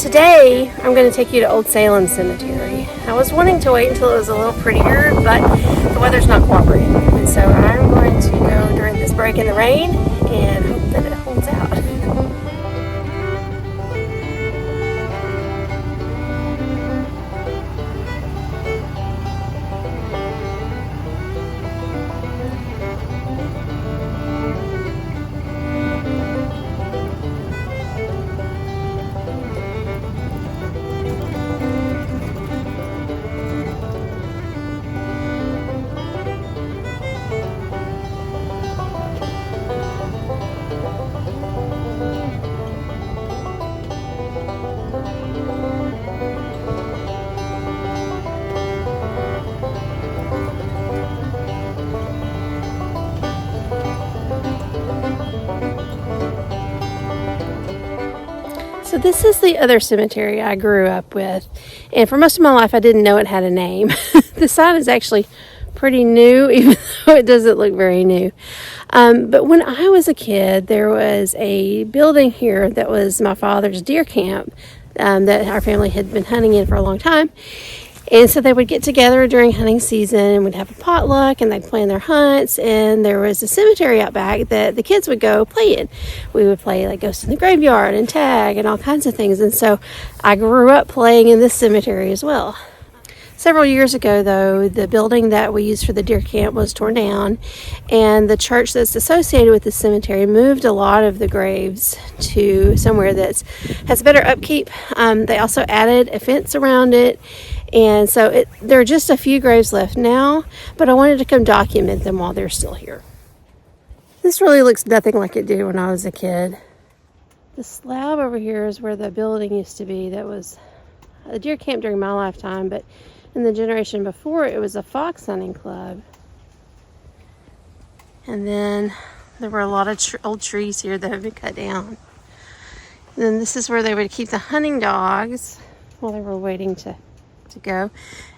Today, I'm going to take you to Old Salem Cemetery. I was wanting to wait until it was a little prettier, but the weather's not cooperating. And so I'm going to go during this break in the rain and hope that it holds out. So this is the other cemetery I grew up with, and for most of my life I didn't know it had a name. The sign is actually pretty new, even though it doesn't look very new. But when I was a kid, there was a building here that was my father's deer camp that our family had been hunting in for a long time. And so they would get together during hunting season and would have a potluck and they'd plan their hunts. And there was a cemetery out back that the kids would go play in. We would play like Ghost in the Graveyard and tag and all kinds of things. And so I grew up playing in this cemetery as well. Several years ago, though, the building that we used for the deer camp was torn down, and the church that's associated with the cemetery moved a lot of the graves to somewhere that has better upkeep. They also added a fence around it, and so there are just a few graves left now, but I wanted to come document them while they're still here. This really looks nothing like it did when I was a kid. The slab over here is where the building used to be. That was a deer camp during my lifetime, but in the generation before, it was a fox hunting club. And then there were a lot of old trees here that have been cut down. And then this is where they would keep the hunting dogs while they were waiting to go.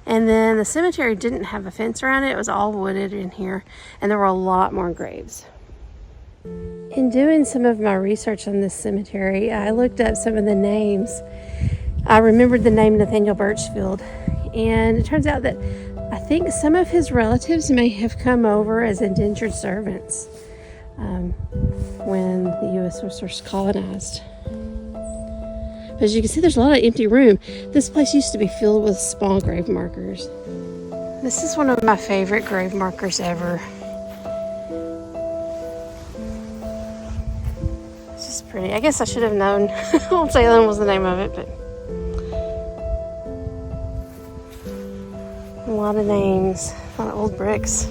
And then the cemetery didn't have a fence around it. It was all wooded in here, and there were a lot more graves. In doing some of my research on this cemetery, I looked up some of the names. I remembered the name Nathaniel Birchfield, and it turns out that I think some of his relatives may have come over as indentured servants when the U.S. was first colonized. But as you can see, there's a lot of empty room. This place used to be filled with small grave markers. This is one of my favorite grave markers ever. It's just pretty. I guess I should have known Old Salem was the name of it, but a lot of names, a lot of old bricks.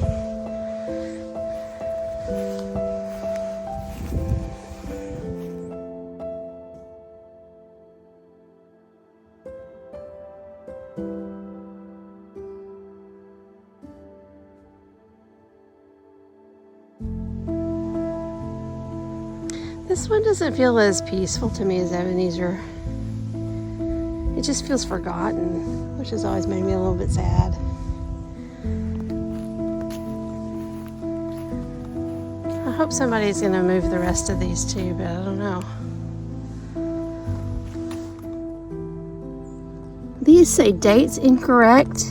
This one doesn't feel as peaceful to me as Ebenezer. It just feels forgotten, which has always made me a little bit sad. I hope somebody's going to move the rest of these too, but I don't know. These say dates incorrect,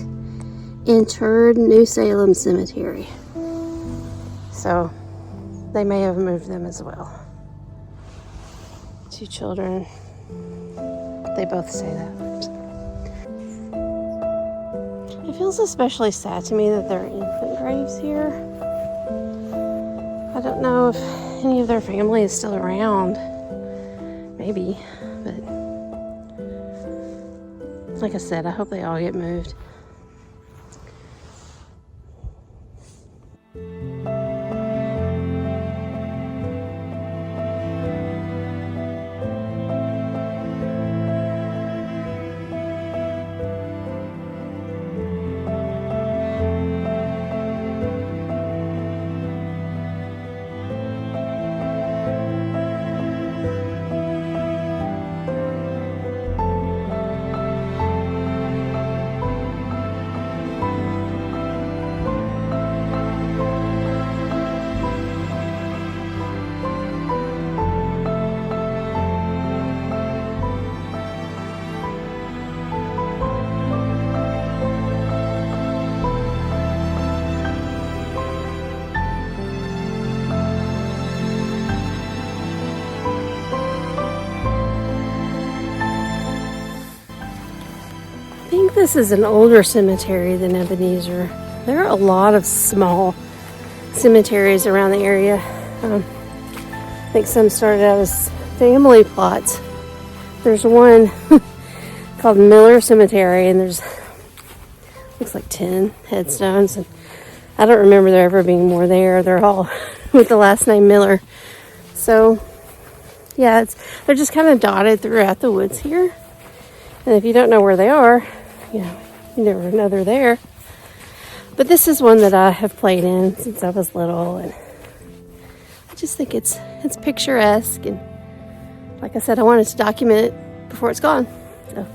interred New Salem Cemetery. So they may have moved them as well. Two children, they both say that. It feels especially sad to me that there are infant graves here. I don't know if any of their family is still around. Maybe, but like I said, I hope they all get moved. think this is an older cemetery than Ebenezer. There are a lot of small cemeteries around the area. I think some started out as family plots. There's one called Miller Cemetery, and there's looks like 10 headstones, and I don't remember there ever being more there. They're all with the last name Miller. So yeah, they're just kind of dotted throughout the woods here. And if you don't know where they are, you never know they're there. But this is one that I have played in since I was little, and I just think it's picturesque, and like I said, I wanted to document it before it's gone. So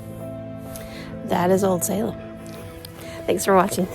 that is Old Salem. Thanks for watching.